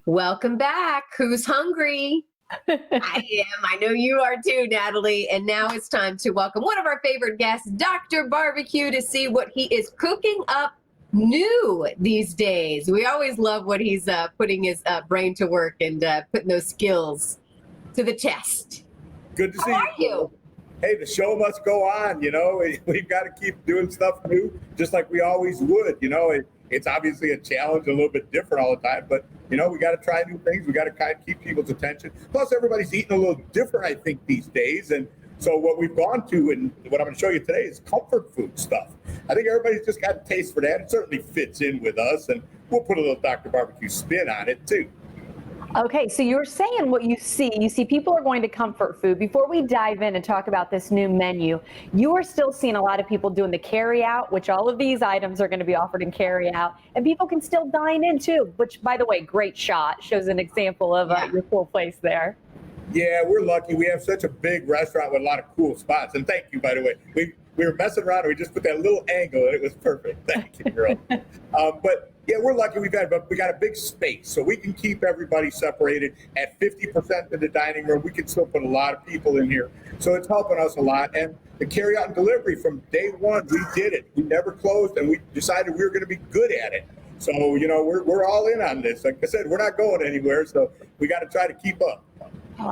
Welcome back. Who's hungry? I am. I know you are too, Natalie. And now it's time to welcome one of our favorite guests, Dr. Barbecue, to see what he is cooking up new these days. We always love when he's putting his brain to work and putting those skills to the test. Good to see How are you? Hey, the show must go on. We've got to keep doing stuff new, just like we always would. It's obviously a challenge, a little bit different all the time, but we got to try new things. We got to kind of keep people's attention. Plus, everybody's eating a little different, I think, these days. And so what we've gone to and what I'm going to show you today is comfort food stuff. I think everybody's just got a taste for that. It certainly fits in with us, and we'll put a little Dr. Barbecue spin on it too. Okay, so you're saying what you see. You see people are going to comfort food. Before we dive in and talk about this new menu, you are still seeing a lot of people doing the carry out, which all of these items are going to be offered in carry out, and people can still dine in too, which, by the way, great shot. Shows an example of your full place there. Yeah, we're lucky. We have such a big restaurant with a lot of cool spots. And thank you, by the way. We were messing around and we just put that little angle and it was perfect. Thank you, girl. But yeah, we're lucky we got a big space, so we can keep everybody separated at 50% in the dining room. We can still put a lot of people in here, so it's helping us a lot. And the carry out and delivery from day one, we did it. We never closed, and we decided we were going to be good at it. So we're all in on this. Like I said, we're not going anywhere, so we got to try to keep up.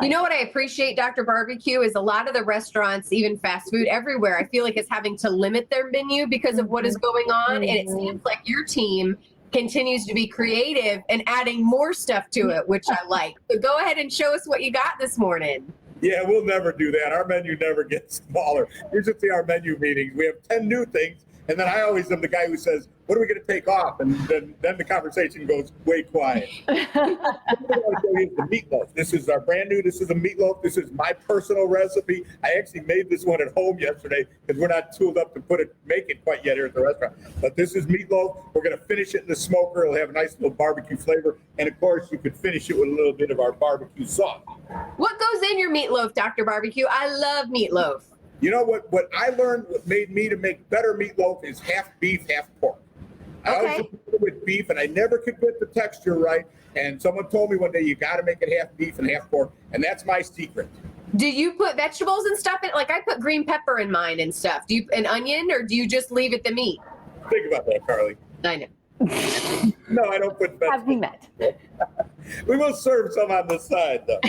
You know what I appreciate, Dr. Barbecue, is a lot of the restaurants, even fast food everywhere, I feel like it's having to limit their menu because of what is going on. And it seems like your team continues to be creative and adding more stuff to it, which I like. So go ahead and show us what you got this morning. Yeah, we'll never do that. Our menu never gets smaller. You should see our menu meetings. We have 10 new things. And then I always am the guy who says, what are we going to take off? And then the conversation goes way quiet. The meatloaf. This is our brand new. This is a meatloaf. This is my personal recipe. I actually made this one at home yesterday because we're not tooled up to make it quite yet here at the restaurant. But this is meatloaf. We're going to finish it in the smoker. It'll have a nice little barbecue flavor. And of course, you could finish it with a little bit of our barbecue sauce. What goes in your meatloaf, Dr. Barbecue? I love meatloaf. You know what I learned, what made me to make better meatloaf is half beef, half pork. I always did with beef, and I never could get the texture right. And someone told me one day, you got to make it half beef and half pork, and that's my secret. Do you put vegetables and stuff in? Like I put green pepper in mine and stuff. Do you an onion, or do you just leave it the meat? Think about that, Carly. I know. No, I don't put vegetables. Have we met? We will serve some on the side, though.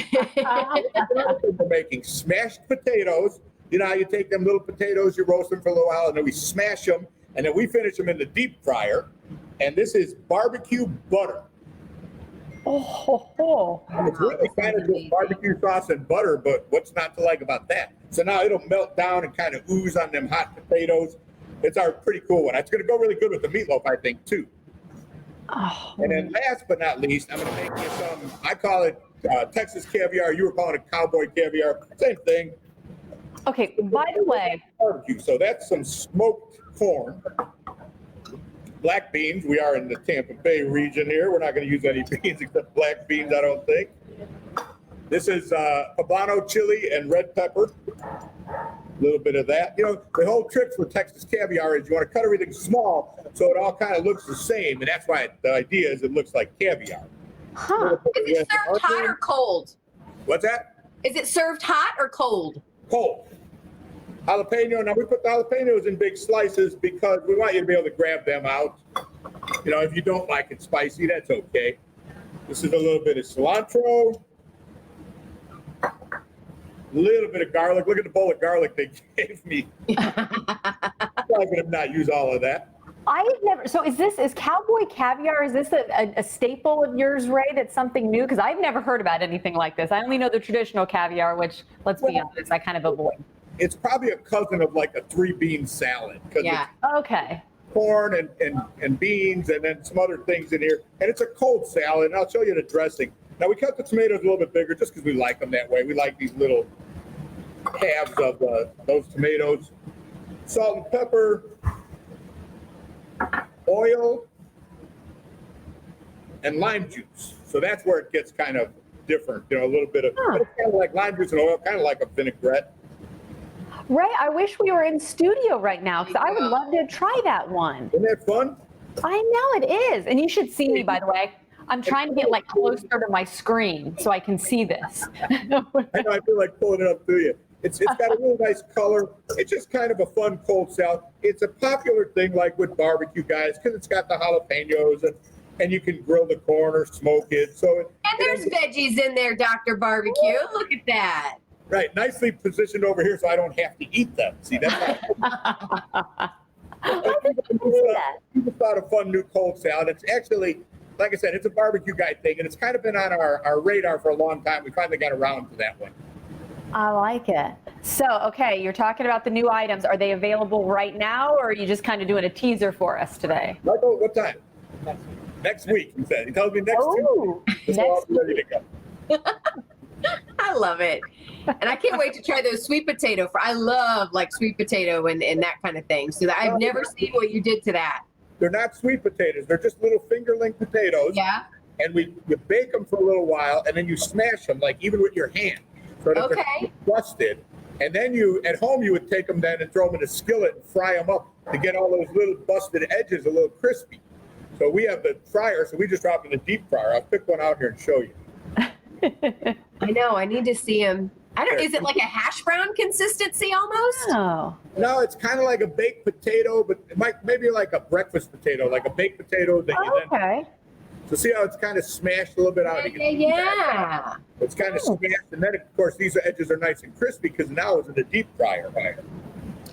We're making smashed potatoes. You know how you take them little potatoes, you roast them for a little while, and then we smash them, and then we finish them in the deep fryer. And this is barbecue butter. And it's really kind of just barbecue sauce and butter, but what's not to like about that? So now it'll melt down and kind of ooze on them hot potatoes. It's our pretty cool one. It's going to go really good with the meatloaf, I think, too. And then last but not least, I'm going to make you some, I call it Texas caviar. You were calling it Cowboy caviar. Same thing. Okay, by the way. Barbecue. So that's some smoked corn. Black beans. We are in the Tampa Bay region here. We're not going to use any beans except black beans, I don't think. This is poblano chili and red pepper. A little bit of that. The whole trick for Texas caviar is you want to cut everything small so it all kind of looks the same. And that's why the idea is it looks like caviar. Huh. Is it served hot or cold? What's that? Is it served hot or cold? Cold. Jalapeno. Now we put the jalapenos in big slices because we want you to be able to grab them out. If you don't like it spicy, that's okay. This is a little bit of cilantro. A little bit of garlic. Look at the bowl of garlic they gave me. I'm going to not use all of that. I've never. So is Cowboy caviar? Is this a staple of yours, Ray? That's something new? Because I've never heard about anything like this. I only know the traditional caviar, which, let's be honest, I kind of avoid. It's probably a cousin of like a 3-bean salad. Yeah. Okay. Corn and beans and then some other things in here. And it's a cold salad. And I'll show you the dressing. Now we cut the tomatoes a little bit bigger just because we like them that way. We like these little halves of those tomatoes. Salt and pepper. Oil. And lime juice. So that's where it gets kind of different. A little bit of, but it's kind of like lime juice and oil, kind of like a vinaigrette. Ray, I wish we were in studio right now because I would love to try that one. Isn't that fun? I know it is. And you should see me, by the way. I'm trying to get like closer to my screen so I can see this. I know, I feel like pulling it up to you. It's got a really nice color. It's just kind of a fun cold salad. It's a popular thing like with barbecue guys because it's got the jalapenos and you can grill the corn or smoke it. So And there's veggies in there, Dr. Barbecue. Look at that. right, nicely positioned over here so I don't have to eat them. See, that's how we just thought a fun new cold salad. It's actually, like I said, it's a barbecue guy thing, and it's kind of been on our radar for a long time. We finally got around to that one. I like it. So, okay, you're talking about the new items. Are they available right now, or are you just kind of doing a teaser for us today? Michael, what time? Next week, he said. He tells me next Tuesday. So I'll be ready to go. I love it. And I can't wait to try those sweet potato. I love like sweet potato and that kind of thing. So I've never seen what you did to that. They're not sweet potatoes. They're just little fingerling potatoes. Yeah. And you bake them for a little while, and then you smash them, like even with your hand. So that they're busted. And then at home, you would take them then and throw them in a skillet and fry them up to get all those little busted edges a little crispy. So we have the fryer, so we just drop them in the deep fryer. I'll pick one out here and show you. I know. I need to see them. Is it like a hash brown consistency almost? Oh. No, it's kind of like a baked potato, but it might maybe like a breakfast potato, like a baked potato that you then. Okay. So see how it's kind of smashed a little bit out? Yeah. It's kind of smashed, and then of course these edges are nice and crispy because now it's in the deep fryer.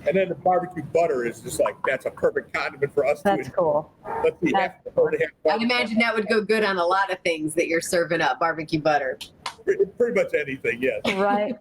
And then the barbecue butter is just like, that's a perfect condiment for us. That's cool. Let's see. I'd imagine that would go good on a lot of things that you're serving up, barbecue butter. Pretty much anything, yes. Right.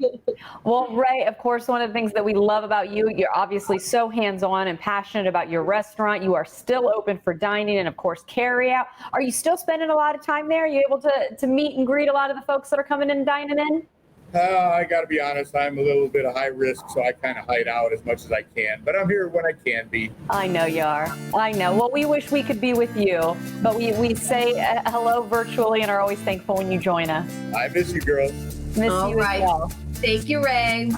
Well, Ray, of course, one of the things that we love about you, you're obviously so hands-on and passionate about your restaurant. You are still open for dining and, of course, carry out. Are you still spending a lot of time there? Are you able to meet and greet a lot of the folks that are coming in and dining in? I got to be honest, I'm a little bit of high risk, so I kind of hide out as much as I can. But I'm here when I can be. I know you are. I know. Well, we wish we could be with you, but we say hello virtually and are always thankful when you join us. I miss you, girls. Miss All you right. as well. Thank you, Ray.